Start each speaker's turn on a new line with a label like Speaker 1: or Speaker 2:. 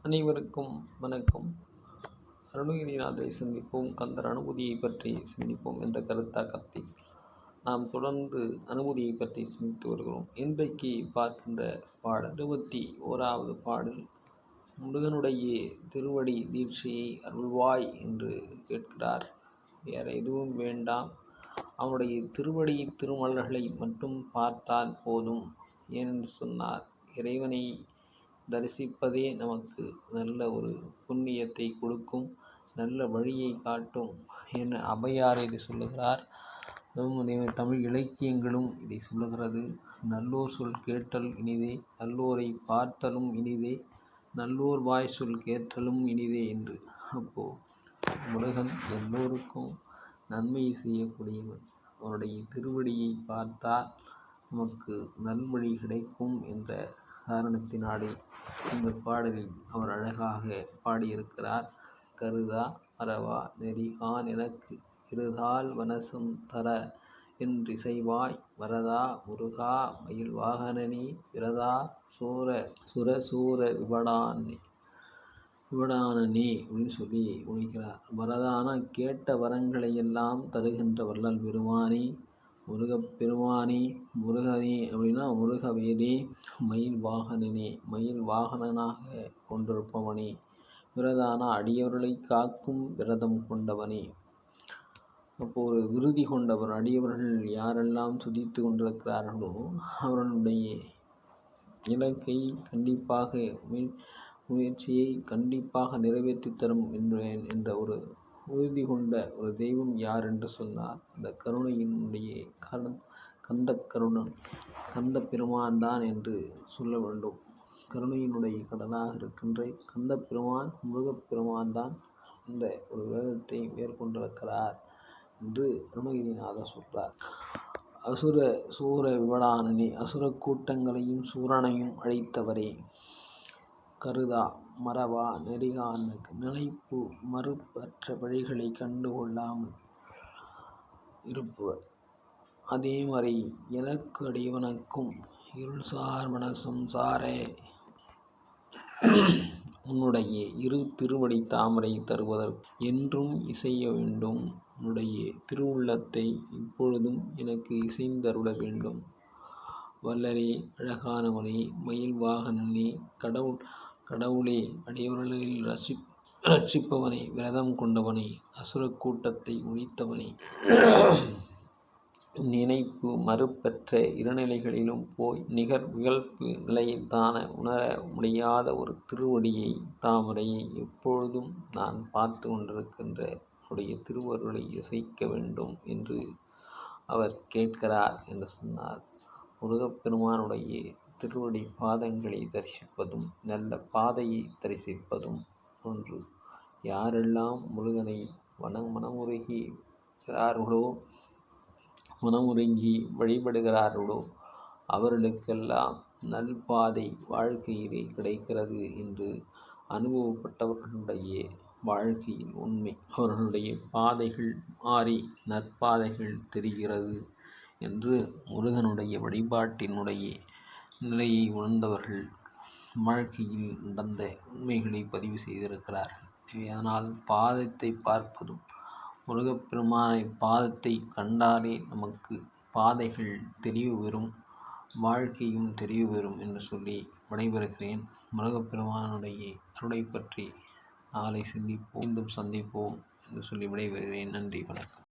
Speaker 1: அனைவருக்கும் வணக்கம். அருணகிரிநாதரை சிந்திப்போம், கந்தர் அனுபூதியை பற்றி சிந்திப்போம் என்ற கருத்தாக்கத்தில் நாம் தொடர்ந்து அனுபூதியை பற்றி சிந்தித்து வருகிறோம். இன்றைக்கு பார்க்கின்ற பாடல் 21வது பாடல். முருகனுடைய திருவடி தீட்சையை அருள்வாய் என்று கேட்கிறார். வேற எதுவும் வேண்டாம், அவனுடைய திருவடி திருமலர்களை மட்டும் பார்த்தால் போதும். ஏனென்று சொன்னார், இறைவனை தரிசிப்பதே நமக்கு நல்ல ஒரு புண்ணியத்தை கொடுக்கும், நல்ல வழியை காட்டும் என அபையார் இதை சொல்லுகிறார். தமிழ் இலக்கியங்களும் இதை சொல்லுகிறது. நல்லோர் சொல் கேட்டல் இனிதே, நல்லோரை பார்த்தலும் இனிதே, நல்லோர் வாய் சொல் கேட்டலும் இனிதே என்று. அப்போ முருகன் எல்லோருக்கும் நன்மை செய்யக்கூடியவன். அவருடைய திருவடியை பார்த்தால் நமக்கு நல்வழி கிடைக்கும் என்ற காரணத்தினாலே இந்த பாடலில் அவர் அழகாக பாடியிருக்கிறார். கருதா மறவா நெறிகான் எனக்கு இருதால் வனசம் தர என்றிசைவாய் வரதா முருகா மயில் வாகனனே விரதா சுரசூர விபடானே அப்படின்னு சொல்லி உழைக்கிறார். வரதான கேட்ட வரங்களை எல்லாம் தருகின்ற வள்ளல் பெருமானே, முருகப்பெருமானே, முருகனே அப்படின்னா முருகவேலே, மயில் வாகனனே, மயில் வாகனனாக கொண்டிருப்பவனே, விரதான அடியவர்களை காக்கும் விரதம் கொண்டவனே. அப்போ ஒரு விருதி கொண்டவர். அடியவர்கள் யாரெல்லாம் துதித்து கொண்டிருக்கிறார்களோ அவர்களுடைய இலக்கை கண்டிப்பாக முயற்சியை கண்டிப்பாக நிறைவேற்றி தரும் என்ற ஒரு உறுதி கொண்ட ஒரு தெய்வம் யார் என்று சொன்னார், இந்த கருணையினுடைய கந்த பெருமான் தான் என்று சொல்ல வேண்டும். கருணையினுடைய கடலாக இருக்கின்ற கந்த பெருமான், முருகப்பெருமான் தான் இந்த ஒரு வேதத்தை மேற்கொண்டிருக்கிறார் என்று அருணகிரிநாதர் சொல்றார். அசுர சூர விபடானனே, அசுர கூட்டங்களையும் சூரனையும் அழித்தவரே. கருதா மறவா நெறிகான், நிலைப்பு மறுப்பற்ற வழிகளை கண்டுகொள்ளாமல் இருப்பவர். அதே மாதிரி எனக்கு அடியவனுக்கும் இருள்சார் மனசம்சாரே, உன்னுடைய இரு திருவடி தாமரை தருவதற்கு என்றும் இசைய வேண்டும். உன்னுடைய திருவுள்ளத்தை இப்பொழுதும் எனக்கு இசைந்தருள வேண்டும். வல்லரே, அழகானவனே, மயில் வாகனனே, கடவுளே, அடியவர்களில் ரட்சிப்பவனே, விரதம் கொண்டவனே, அசுர கூட்டத்தை ஒழித்தவனே, நினைப்பு மறுப்பற்ற இருநிலைகளிலும் போய் நிகர் விகல்பு நிலையில்தான உணர முடியாத ஒரு திருவடியை தாமரையை எப்பொழுதும் நான் பார்த்து கொண்டிருக்கின்ற உடைய திருவருளை இசைக்க வேண்டும் என்று அவர் கேட்கிறார் என்று சொன்னார். முருகப்பெருமானுடைய திருவடி பாதங்களை தரிசிப்பதும் நல்ல பாதையை தரிசிப்பதும் ஒன்று. யாரெல்லாம் முருகனை மனமுருகி வழிபடுகிறார்களோ அவர்களுக்கெல்லாம் நல்பாதை வாழ்க்கையிலே கிடைக்கிறது என்று அனுபவப்பட்டவர்களுடைய வாழ்க்கையில் உண்மை. அவர்களுடைய பாதைகள் மாறி நற்பாதைகள் தெரிகிறது என்று முருகனுடைய வழிபாட்டினுடைய நிலையை உணர்ந்தவர்கள் வாழ்க்கையில் நடந்த உண்மைகளை பதிவு செய்திருக்கிறார்கள். ஆனால் பாதத்தை பார்ப்பதும், முருகப்பெருமானை பாதத்தை கண்டாலே நமக்கு பாதைகள் தெளிவு பெறும், வாழ்க்கையும் தெளிவு பெறும் என்று சொல்லி விடைபெறுகிறேன். முருகப்பெருமானுடைய அருளை பற்றி நாளை சிந்திப்போம், மீண்டும் சந்திப்போம் என்று சொல்லி விடைபெறுகிறேன். நன்றி, வணக்கம்.